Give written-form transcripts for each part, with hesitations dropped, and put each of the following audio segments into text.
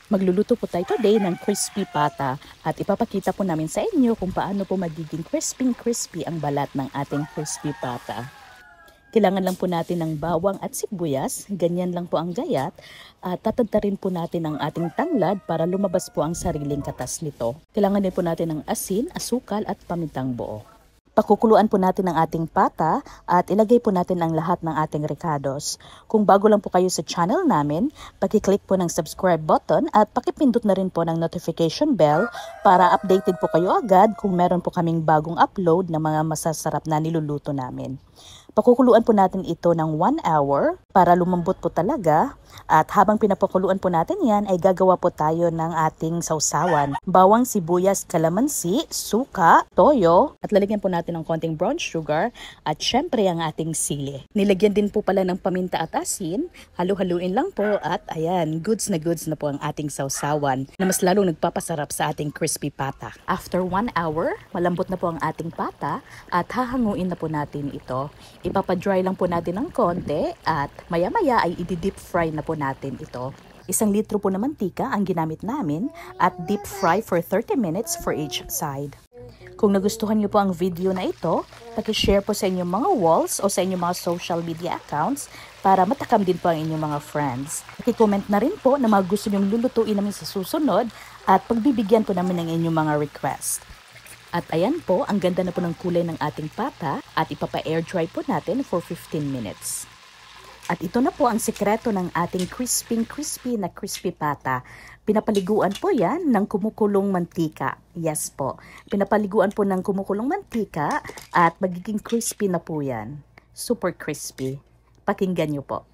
Magluluto po tayo today ng crispy pata at ipapakita po namin sa inyo kung paano po magiging crispy ang balat ng ating crispy pata. Kailangan lang po natin ng bawang at sibuyas, ganyan lang po ang gayat, at tatadtarin po natin ang ating tanglad para lumabas po ang sariling katas nito. Kailangan din po natin ng asin, asukal at pamintang buo. Pakukuluan po natin ang ating pata at ilagay po natin ang lahat ng ating ricados. Kung bago lang po kayo sa channel namin, pakiclick po ng subscribe button at pakipindot na rin po ng notification bell para updated po kayo agad kung meron po kaming bagong upload ng mga masasarap na niluluto namin. Pakukuluan po natin ito ng 1 hour para lumambot po talaga. At habang pinapakuluan po natin yan ay gagawa po tayo ng ating sausawan. Bawang, sibuyas, kalamansi, suka, toyo at lalagyan po natin ng konting brown sugar at syempre ang ating sili. Nilagyan din po pala ng paminta at asin. Halu-haluin lang po at ayan, goods na po ang ating sausawan na mas lalong nagpapasarap sa ating crispy pata. After 1 hour, malambot na po ang ating pata at hahanguin na po natin ito. Ipapadry lang po natin ng konti at maya-maya ay i-deep fry na po natin ito. 1 litro po na mantika ang ginamit namin at deep fry for 30 minutes for each side. Kung nagustuhan niyo po ang video na ito, paki-share po sa inyong mga walls o sa inyong mga social media accounts para matakam din po ang inyong mga friends. Paki-comment na rin po na mga gusto niyong lulutuin namin sa susunod at pagbibigyan po namin ng inyong mga request. At ayan po, ang ganda na po ng kulay ng ating pata at ipapa-air dry po natin for 15 minutes. At ito na po ang sikreto ng ating crispy na crispy pata. Pinapaliguan po yan ng kumukulong mantika. Yes po, pinapaliguan po ng kumukulong mantika at magiging crispy na po yan. Super crispy. Pakinggan nyo po.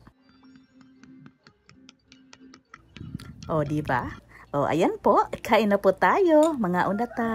O, diba? O, ayan po, kain na po tayo, mga unata.